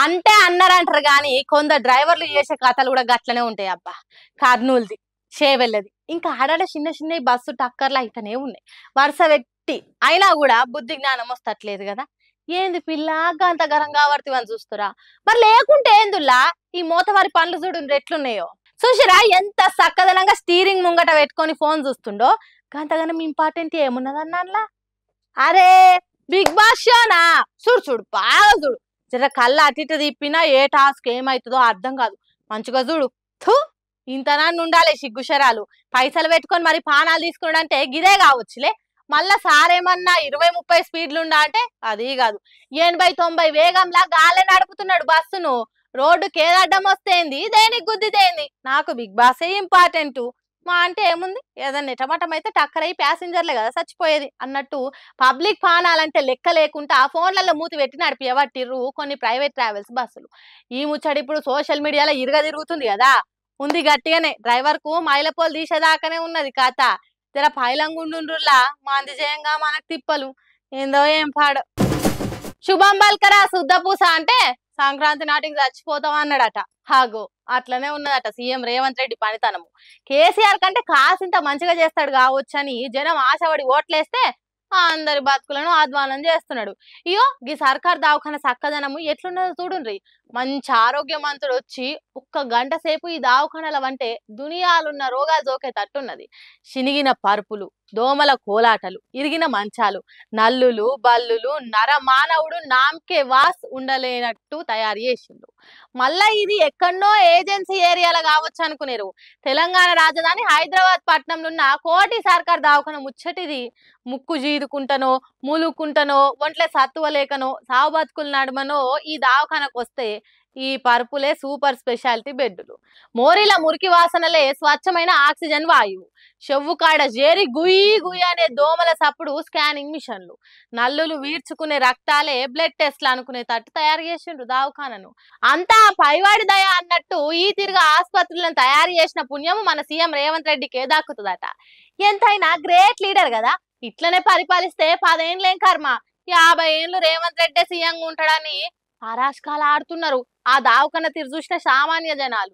అంటే అన్నారంటారు గాని కొందరు డ్రైవర్లు చేసే కథలు కూడా గట్లనే ఉంటాయి అబ్బా. కర్నూలుది, షేవెళ్ళది, ఇంకా ఆడాడ చిన్న చిన్న బస్సు టక్కర్లు అయితేనే ఉన్నాయి వరుస పెట్టి. అయినా కూడా బుద్ధి జ్ఞానం వస్తట్లేదు కదా. ఏంది పిల్ల గంత గరం కావర్తివని చూస్తురా? మరి లేకుంటే ఏందుల్లా ఈ మోతవారి పనులు చూడు ఎట్లున్నాయో. చూసిరా ఎంత చక్కదనంగా స్టీరింగ్ ముంగట పెట్టుకొని ఫోన్ చూస్తుండో. గంతగానం ఇంపార్టెంట్ ఏమున్నదన్నా? అరే బిగ్ బాస్ షోనా? చూడు చూడు బాగా చూడు. జర కళ్ళ అటు ఇటు తిప్పినా ఏ టాస్క్ ఏమైతుందో అర్థం కాదు. మంచిగా చూడు. థూ, ఇంతనాన్ని ఉండాలి సిగ్గుశరాలు. పైసలు పెట్టుకొని మరి పానాలు తీసుకున్నాడంటే గిదే కావచ్చులే. మళ్ళా సారేమన్నా 20-30 స్పీడ్లుండా అంటే అది కాదు. 80-90 వేగంలా గాలే నడుపుతున్నాడు బస్సును. రోడ్డుకి ఏది అడ్డం వస్తేంది, దేనికి గుద్దితేంది. నాకు బిగ్ బాసే ఇంపార్టెంట్. మా అంటే ఏముంది, ఏదన్నా ఎటమటం అయితే టక్కరై ప్యాసింజర్లే కదా చచ్చిపోయేది అన్నట్టు. పబ్లిక్ పానాలంటే లెక్క లేకుండా ఫోన్లలో మూతి పెట్టి నడిపియబట్టిర్రు కొన్ని ప్రైవేట్ ట్రావెల్స్ బస్సులు. ఈ ముచ్చడి ఇప్పుడు సోషల్ మీడియాలో ఇరుగ తిరుగుతుంది కదా. ఉంది గట్టిగానే, డ్రైవర్ కు మైలపోలు తీసేదాకానే ఉన్నది కథ. జర పైలంగుండుర్లా మంది జయంగా మనకు తిప్పలు. ఏందో ఏం పాడు. శుభం బల్కరా శుద్ధపూస అంటే సంక్రాంతి నాటికి చచ్చిపోతాం అన్నాడట. హాగో అట్లనే ఉన్నదట సీఎం రేవంత్ రెడ్డి పనితనము. కేసీఆర్ కంటే కాసింత మంచిగా చేస్తాడు కావచ్చని జనం ఆశపడి ఓట్లేస్తే అందరి బతుకులను ఆద్వానం చేస్తున్నాడు. ఇయో గీ సర్కార్ దవాఖాన చక్కదనము ఎట్లున్నదో చూడుండ్రి. మంచి ఆరోగ్యవంతుడు వచ్చి ఒక్క గంట సేపు ఈ దవాఖానల వంటే దునియాలున్న రోగాలు జోకే తట్టున్నది. చినిగిన పరుపులు, దోమల కోలాటలు, ఇరిగిన మంచాలు, నల్లులు బల్లులు నరమానవుడు నామకే వాస్ ఉండలేనట్టు తయారు చేసిండు. మళ్ళా ఇది ఎక్కడనో ఏజెన్సీ ఏరియాలో కావచ్చు అనుకునేరు. తెలంగాణ రాజధాని హైదరాబాద్ పట్టణంలో ఉన్న కోటి సర్కార్ దవాఖాన ముచ్చటిది. ముక్కు జీదుకుంటనో, మూలుకుంటనో, ఒంట్లే సత్తువ లేకనో, సావు బతుకుల నడుమనో ఈ దవాఖానకు వస్తే ఈ పరుపులే సూపర్ స్పెషాలిటీ బెడ్డులు. మోరిల మురికి వాసనలే స్వచ్ఛమైన ఆక్సిజన్ వాయువు. చెవ్వు కాడ జేరి గుయ్యి గుయ్యి అనే దోమల సప్పుడు స్కానింగ్ మిషన్లు. నల్లులు వీడ్చుకునే రక్తాలే బ్లడ్ టెస్ట్లు అనుకునే తట్టు తయారు చేసిండ్రు దవాఖానను. అంతా పైవాడి దయ అన్నట్టు ఈ తిరిగి ఆసుపత్రులను తయారు చేసిన పుణ్యము మన సీఎం రేవంత్ రెడ్డికే దక్కుతుందట. ఎంతైనా గ్రేట్ లీడర్ కదా. ఇట్లనే పరిపాలిస్తే 10 ఏండ్లేం కర్మ, 50 ఏండ్లు రేవంత్ రెడ్డి సీఎంగా ఉంటాడని పరాశకాలు ఆడుతున్నారు ఆ దావకన్న తీరు చూసిన సామాన్య జనాలు.